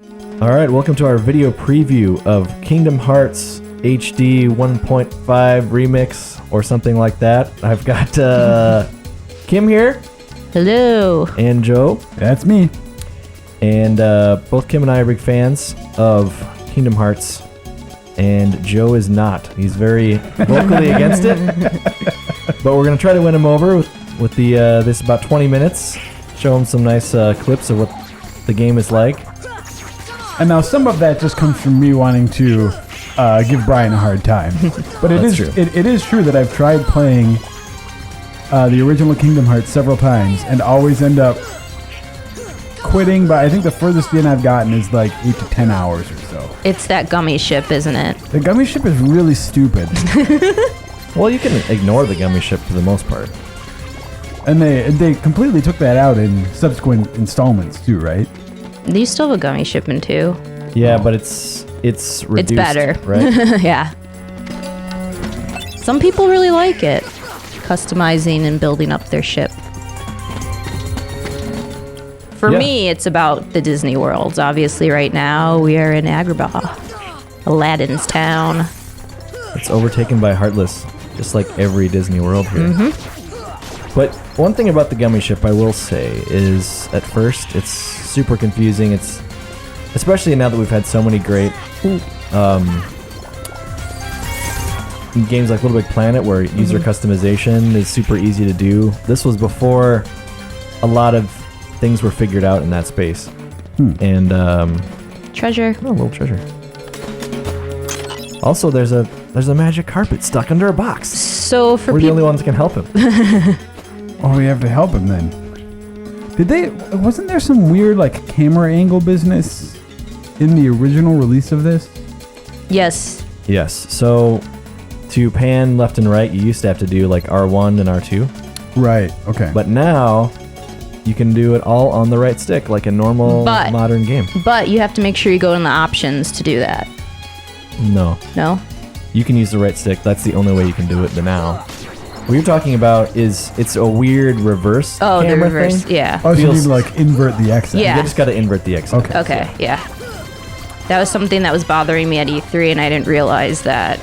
All right, welcome to our video preview of Kingdom Hearts HD 1.5 Remix or something like that. I've got Kim here. Hello. And Joe. That's me. And both Kim and I are big fans of Kingdom Hearts. And Joe is not. He's very vocally against it. But we're going to try to win him over with the this about 20 minutes. Show him some nice clips of what the game is like. And now some of that just comes from me wanting to give Brian a hard time. But it is true that I've tried playing the original Kingdom Hearts several times and always end up quitting. But I think the furthest in I've gotten is like 8 to 10 hours or so. It's that gummy ship, isn't it? The gummy ship is really stupid. Well, you can ignore the gummy ship for the most part. And they completely took that out in subsequent installments too, right? You still have a gummy ship in 2. Yeah, but it's reduced. It's better. Right? Yeah. Some people really like it. Customizing and building up their ship. For me, it's about the Disney worlds. Obviously, right now, we are in Agrabah, Aladdin's town. It's overtaken by Heartless, just like every Disney world here. But one thing about the gummy ship I will say is, at first, it's super confusing. It's especially now that we've had so many great games like Little Big Planet, where user customization is super easy to do. This was before a lot of things were figured out in that space. And Treasure. oh, a little treasure. Also, there's a magic carpet stuck under a box. So for We're the people, only ones that can help him. Oh, we have to help him then. Wasn't there some weird like camera angle business in the original release of this? yes, Yes. So to pan left and right, you used to have to do like R1 and R2. Right. Okay. But now you can do it all on the right stick, like a normal modern game. but you have to make sure you go in the options to do that. No. No? You can use the right stick. That's the only way you can do it now. What you're talking about is it's a weird reverse Oh, the camera reverse. thing. Yeah. Oh, so you need feels- to like invert the X. Yeah. You just got to invert the X. Okay. Okay, yeah. That was something that was bothering me at E3, and I didn't realize that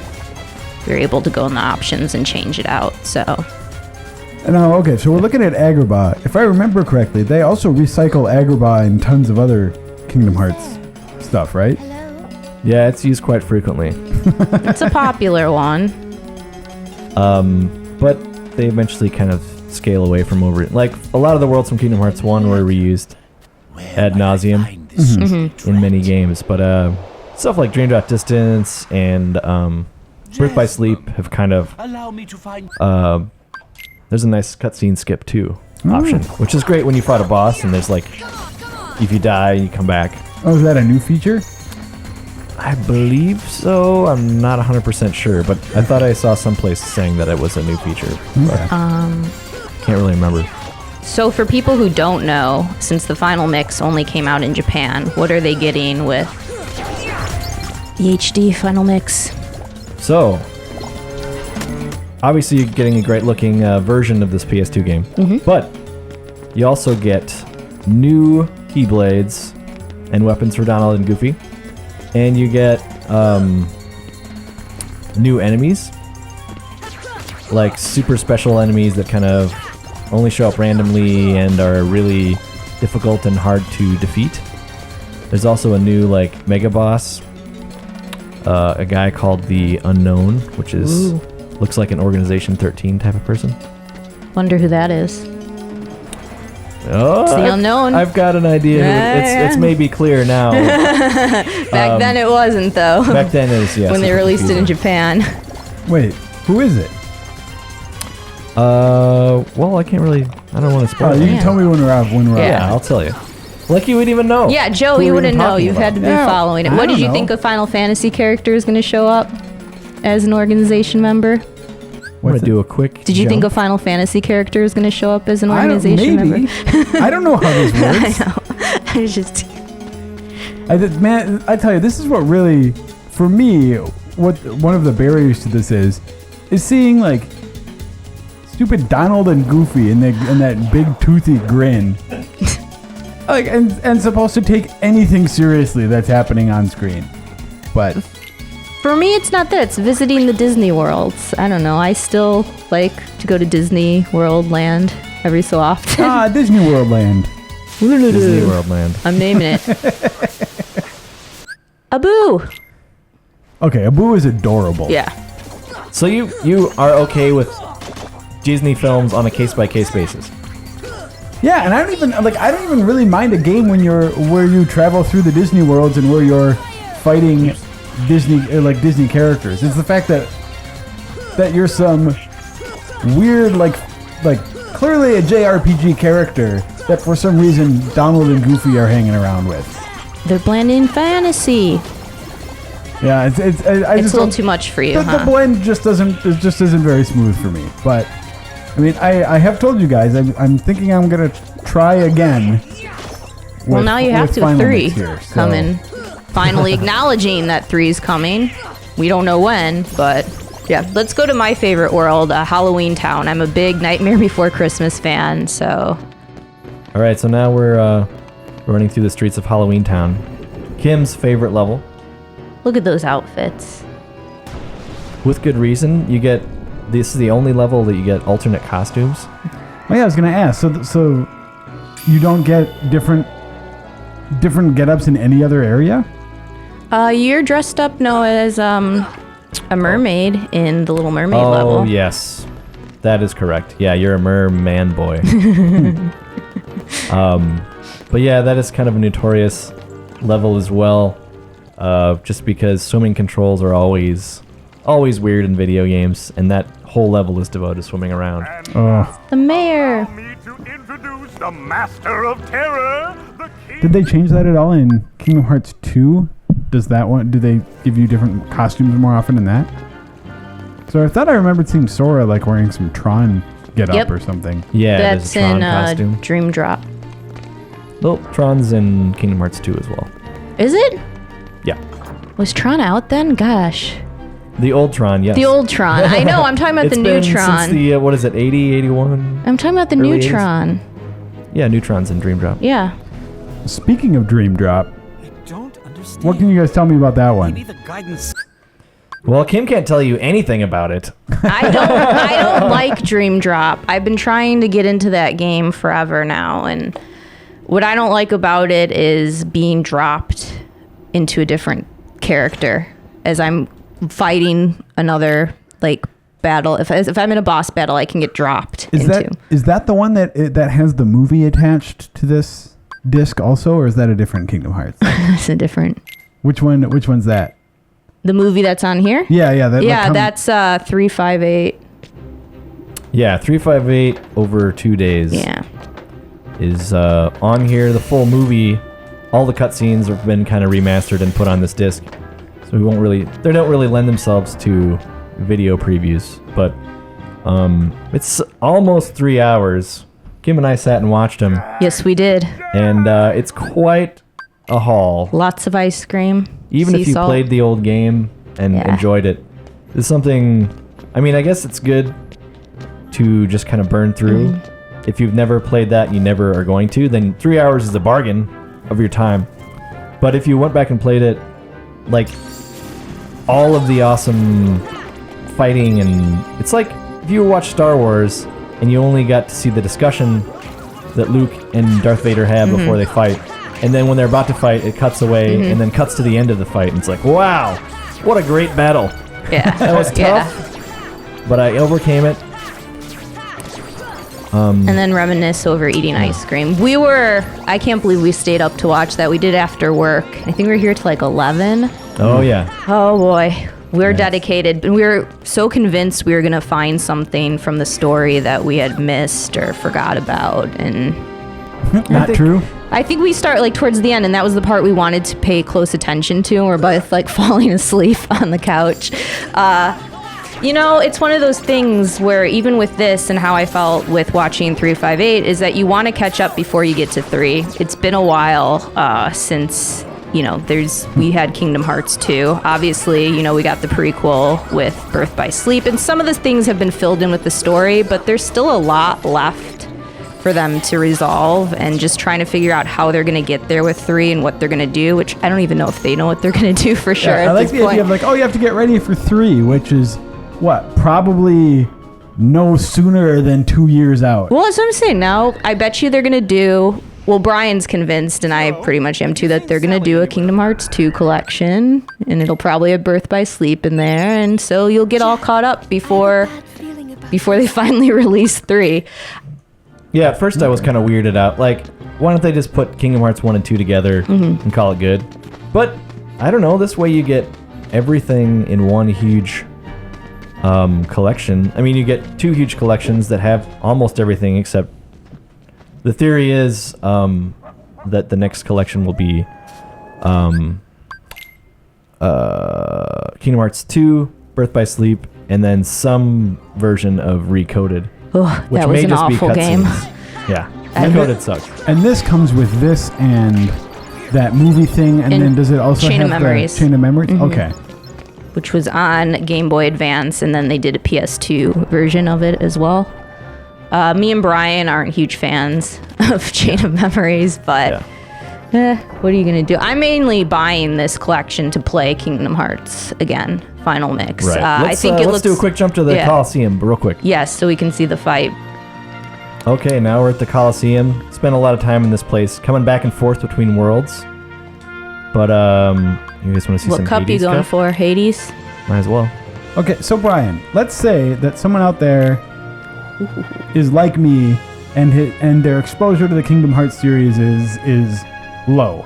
we were able to go in the options and change it out, so... No, okay, so we're looking at Agrabah. If I remember correctly, they also recycle Agrabah and tons of other Kingdom Hearts stuff, right? Yeah, it's used quite frequently. It's a popular one. But they eventually kind of scale away from over it. Like, a lot of the worlds from Kingdom Hearts 1 were reused ad nauseum in many games. But stuff like Dream Drop Distance and Birth by Sleep have kind of... there's a nice cutscene skip too option, which is great when you fought a boss and there's like, if you die, you come back. Oh, is that a new feature? I believe so. I'm not 100% sure, but I thought I saw someplace saying that it was a new feature. Okay. Can't really remember. So for people who don't know, since the final mix only came out in Japan, what are they getting with the HD final mix? So, obviously you're getting a great looking version of this PS2 game, but you also get new Keyblades and weapons for Donald and Goofy, and you get new enemies, like super special enemies that kind of only show up randomly and are really difficult and hard to defeat. There's also a new like mega boss, a guy called the Unknown, which is looks like an Organization 13 type of person. Wonder who that is. Oh, It's the Unknown. I've got an idea. It's maybe clear now. Back then it wasn't, though. Back then it was, yes. when they super released it in confusing. Japan. Wait, who is it? Well, I can't really. I don't want to spoil Oh, it. you can tell me when we're out. Yeah, I'll tell you. Like you would even know. Yeah, Joe, who you we're wouldn't even know. talking You've about. had to be Yeah, following it. I What did don't you know. think a Final Fantasy character is going to show up as an organization member? I'm going to do a quick Did you think a jump. Final Fantasy character is going to show up as an I don't, organization maybe. member? I don't know how this works. I know. I was just... Man, I tell you, this is what really, for me, what one of the barriers to this is seeing like stupid Donald and Goofy and that big toothy grin. like and supposed to take anything seriously that's happening on screen. But For me, it's not that. It's visiting the Disney worlds. I don't know. I still like to go to Disney World Land every so often. Disney World Land. Disney World Land. I'm naming it. Abu. Okay, Abu is adorable. Yeah. So you are okay with Disney films on a case-by-case basis? Yeah, and I don't even really mind a game where you travel through the Disney worlds and where you're fighting Disney characters. It's the fact that you're some weird like clearly a JRPG character that for some reason Donald and Goofy are hanging around with. They're blending fantasy. Yeah, it's a little too much for you, The blend just isn't very smooth for me. But I mean, I have told you guys I'm thinking I'm gonna try again. Well, now you have to Final 3 Mix here, so. coming. Finally acknowledging that 3's coming. We don't know when, but yeah. Let's go to my favorite world, Halloween Town. I'm a big Nightmare Before Christmas fan, so. All right, so now we're running through the streets of Halloween Town. Kim's favorite level. Look at those outfits. With good reason. This is the only level that you get alternate costumes. Oh yeah, I was gonna ask. So you don't get different get-ups in any other area? You're dressed up, as a mermaid in the Little Mermaid level. Oh, yes. That is correct. Yeah, you're a merman boy. But yeah, that is kind of a notorious level as well. Just because swimming controls are always weird in video games, and that whole level is devoted to swimming around. The mayor. Me to introduce the master of terror, the king. Did they change that at all in Kingdom Hearts 2? Do they give you different costumes more often in that? So I thought I remembered seeing Sora like wearing some Tron get-up or something. Yeah, there's That's a Tron in costume. Dream Drop. Well, Tron's in Kingdom Hearts 2 as well. Is it? Yeah. Was Tron out then? Gosh. The old Tron, yes. The old Tron. I know. I'm talking about the new It's been Tron. since the, what is it, 80, 81? I'm talking about the early new 80s? Tron. Yeah, new Tron's in Dream Drop. Yeah. Speaking of Dream Drop, I don't understand. what can you guys tell me about that one? Maybe the guidance. Well, Kim can't tell you anything about it. I don't like Dream Drop. I've been trying to get into that game forever now, and what I don't like about it is being dropped into a different character as I'm fighting another battle. If I'm in a boss battle, I can get dropped into. Is that the one that has the movie attached to this disc also, or is that a different Kingdom Hearts? It's a different. Which one's that? The movie that's on here? Yeah. That's 358. Yeah, 358 over 2 days. Yeah. Is on here. The full movie, all the cutscenes have been kind of remastered and put on this disc, so they don't really lend themselves to video previews. But it's almost 3 hours. Kim and I sat and watched them, Yes, we did. and it's quite a haul. Lots of ice cream. Even sea if you salt. played the old game and Yeah. enjoyed it, it's something. I mean, I guess it's good to just kind of burn through. Mm-hmm. If you've never played that, you never are going to, then 3 hours is a bargain of your time. But if you went back and played it, all of the awesome fighting, and it's like if you watch Star Wars and you only got to see the discussion that Luke and Darth Vader have Mm-hmm. before they fight, and then when they're about to fight, it cuts away Mm-hmm. and then cuts to the end of the fight, and it's like, wow, what a great battle. Yeah. That was tough, Yeah. but I overcame it. And then reminisce over eating ice cream. I can't believe we stayed up to watch that. We did after work. I think we were here till 11. Oh, yeah. Oh boy. We're Yes. dedicated. We were so convinced we were going to find something from the story that we had missed or forgot about. And Not true. I think we start towards the end, and that was the part we wanted to pay close attention to. And we're both falling asleep on the couch. It's one of those things where even with this and how I felt with watching 358 is that you want to catch up before you get to 3. It's been a while since, we had Kingdom Hearts 2. Obviously, we got the prequel with Birth by Sleep, and some of the things have been filled in with the story, but there's still a lot left for them to resolve, and just trying to figure out how they're going to get there with 3 and what they're going to do, which I don't even know if they know what they're going to do for sure. I like the idea of like, oh, you have to get ready for 3, which is what, probably no sooner than 2 years out. Well, that's what I'm saying. Now, I bet you they're going to do... Well, Brian's convinced, and I pretty much am too, that they're going to do a Kingdom Hearts 2 collection, and it'll probably have Birth by Sleep in there, and so you'll get all caught up before they finally release 3. Yeah, at first I was kind of weirded out. Like, why don't they just put Kingdom Hearts 1 and 2 together and call it good? But, I don't know, this way you get everything in one huge collection. I mean, you get 2 huge collections that have almost everything except... The theory is that the next collection will be Kingdom Hearts 2, Birth by Sleep, and then some version of Recoded. Ugh, which that was may an just be awful game. cutscenes. Yeah, And Recoded sucks. And this comes with this and that movie thing, and then does it also Chain have of Memories. the Chain of Memories? Okay. Which was on Game Boy Advance, and then they did a PS2 version of it as well. Me and Brian aren't huge fans of Chain of Memories, but what are you going to do? I'm mainly buying this collection to play Kingdom Hearts again, Final Mix. Right. I think it let's looks... do a quick jump to the yeah. Colosseum real quick. Yes, so we can see the fight. Okay, now we're at the Colosseum. Spent a lot of time in this place, coming back and forth between worlds. But you guys want to see What some cup you Hades going cup? for? Hades? Might as well. Okay, so Brian, let's say that someone out there is like me, and their exposure to the Kingdom Hearts series is low.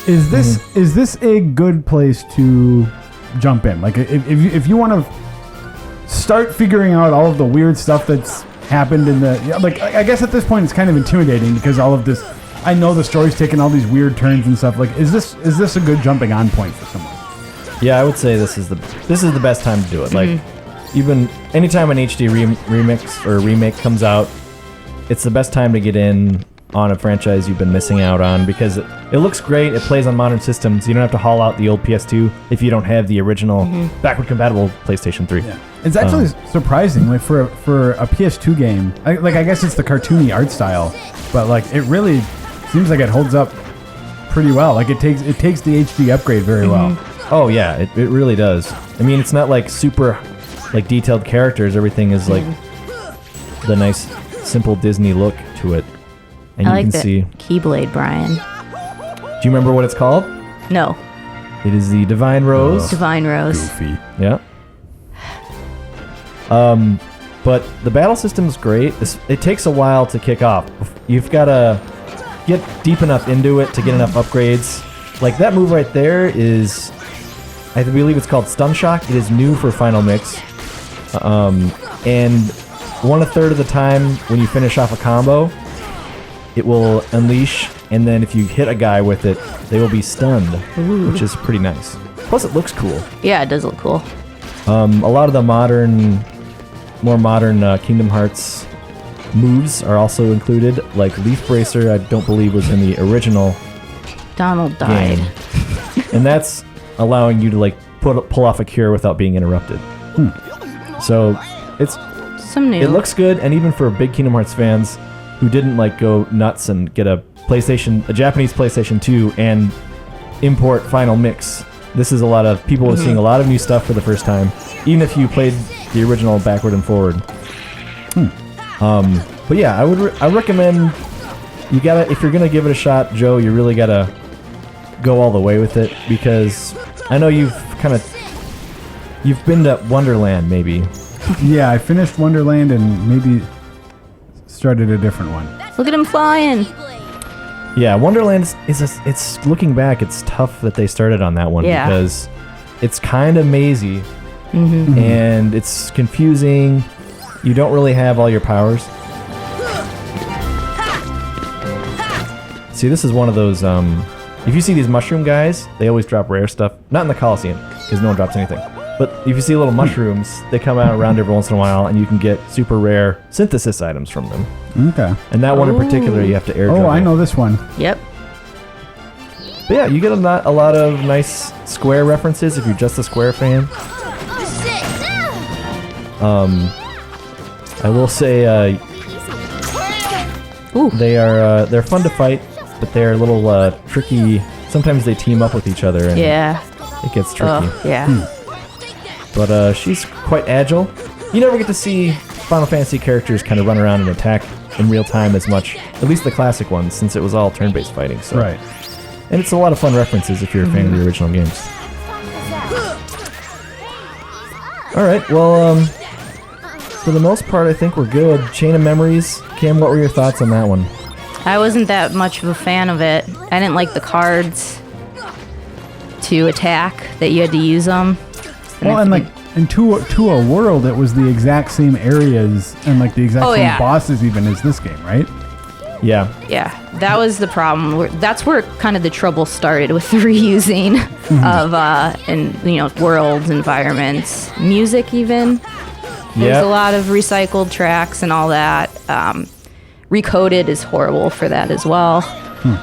Is this a good place to jump in? Like, if you want to start figuring out all of the weird stuff that's happened in the... Like, I guess at this point it's kind of intimidating because all of this... I know the story's taking all these weird turns and stuff. Like, is this a good jumping on point for someone? Yeah, I would say this is the best time to do it. Like, even anytime an HD remix or remake comes out, it's the best time to get in on a franchise you've been missing out on because it looks great. It plays on modern systems. You don't have to haul out the old PS2 if you don't have the original backward compatible PlayStation 3. Yeah. It's actually surprising, like for a PS2 game. I guess it's the cartoony art style, but like it really seems like it holds up pretty well. Like it takes the HD upgrade very well. Oh yeah, it really does. I mean, it's not like super like detailed characters. Everything is like the nice simple Disney look to it. And I you like can the see. Keyblade, Brian. Do you remember what it's called? No, It is the Divine Rose. Divine Rose. Goofy. Yeah. But the battle system's great. It takes a while to kick off. You've got to get deep enough into it to get enough upgrades. Like that move right there is, I believe it's called Stun Shock. It is new for Final Mix. And 1/3 of the time when you finish off a combo, it will unleash, and then if you hit a guy with it, they will be stunned, which is pretty nice. Plus, it looks cool. Yeah, it does look cool. A lot of the more modern Kingdom Hearts moves are also included. Like Leaf Bracer, I don't believe was in the original Donald died. game, and that's allowing you to like pull off a cure without being interrupted. So it's Some new. it looks good, and even for big Kingdom Hearts fans who didn't like go nuts and get a Japanese PlayStation 2 and import Final Mix. This is a lot of people are seeing a lot of new stuff for the first time, even if you played the original backward and forward. But yeah, I recommend you gotta, if you're gonna give it a shot, Joe, you really gotta go all the way with it, because I know you've been to Wonderland maybe. Yeah, I finished Wonderland and maybe started a different one. Look at him flying. Yeah, Wonderland it's looking back, it's tough that they started on that one Yeah. because it's kind of mazy and it's confusing. You don't really have all your powers. See, this is one of those. If you see these mushroom guys, they always drop rare stuff. Not in the Colosseum because no one drops anything. But if you see little mushrooms, they come out around every once in a while, and you can get super rare synthesis items from them. Okay. And that one in particular, you have to airdrop. Oh, I know this one. Yep. But yeah, you get a lot of nice Square references if you're just a Square fan. I will say Ooh. They're fun to fight, but they're a little tricky. Sometimes they team up with each other, and it gets tricky. Oh, yeah. But she's quite agile. You never get to see Final Fantasy characters kind of run around and attack in real time as much, at least the classic ones, since it was all turn-based fighting. So. Right. And it's a lot of fun references if you're a fan of the original games. All right, well, for the most part, I think we're good. Chain of Memories. Cam, what were your thoughts on that one? I wasn't that much of a fan of it. I didn't like the cards to attack, that you had to use them. Well, and like, to a world, it was the exact same areas and like the exact same bosses even as this game, right? Yeah. Yeah, that was the problem. That's where kind of the trouble started with the reusing of and worlds, environments, music even. There's a lot of recycled tracks and all that. Recoded is horrible for that as well.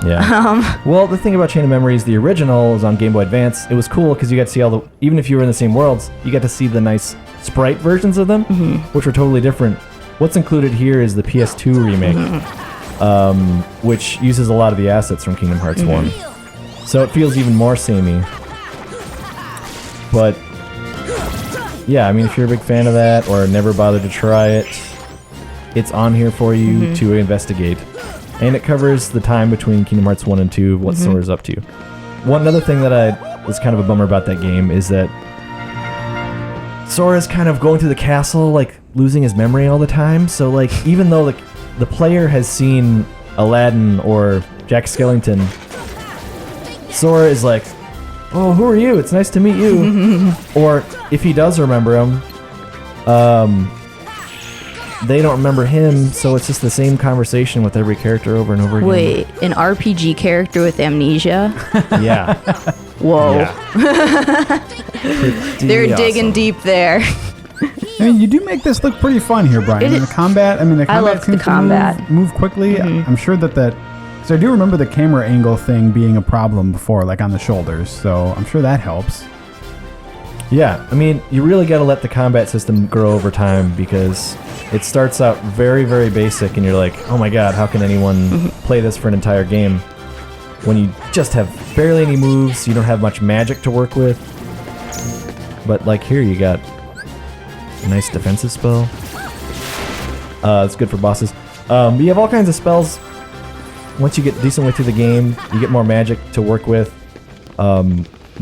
Yeah. Well, the thing about Chain of Memories, the original was on Game Boy Advance. It was cool because you got to see all the, even if you were in the same worlds, you got to see the nice sprite versions of them, which were totally different. What's included here is the PS2 remake, which uses a lot of the assets from Kingdom Hearts 1. So it feels even more samey. But yeah, I mean, if you're a big fan of that or never bothered to try it, it's on here for you to investigate. And it covers the time between Kingdom Hearts 1 and 2, what Sora's up to. One other thing that I was kind of a bummer about that game is that Sora's kind of going through the castle, like, losing his memory all the time. So, like, even though the player has seen Aladdin or Jack Skellington, Sora is like, oh, who are you? It's nice to meet you. Or if he does remember him, they don't remember him, so it's just the same conversation with every character over and over again. Wait, an RPG character with amnesia? Yeah. Whoa. Yeah. They're digging deep there. I mean, you do make this look pretty fun here, Brian. And the combat, the combat seems to move quickly. I'm sure that because I do remember the camera angle thing being a problem before, like on the shoulders, so I'm sure that helps. Yeah, I mean, you really got to let the combat system grow over time because it starts out very, very basic, and you're like, oh my god, how can anyone play this for an entire game when you just have barely any moves, you don't have much magic to work with. But like here, you got a nice defensive spell. It's good for bosses. You have all kinds of spells. Once you get a decent way through the game, you get more magic to work with.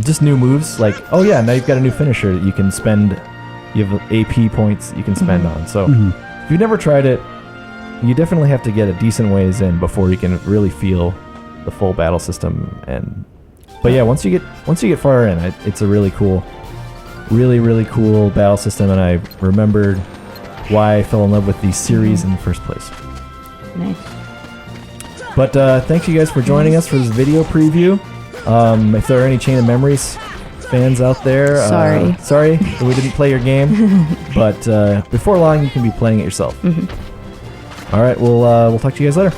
Just new moves, like, oh yeah, now you've got a new finisher that you can spend. You have AP points you can spend on. So if you've never tried it, you definitely have to get a decent ways in before you can really feel the full battle system. But yeah, once you get far in, it's a really cool, really cool battle system. And I remembered why I fell in love with the series in the first place. Nice. But thanks you guys for joining us for this video preview. If there are any Chain of Memories fans out there, sorry that we didn't play your game, but before long you can be playing it yourself. All right, we'll talk to you guys later.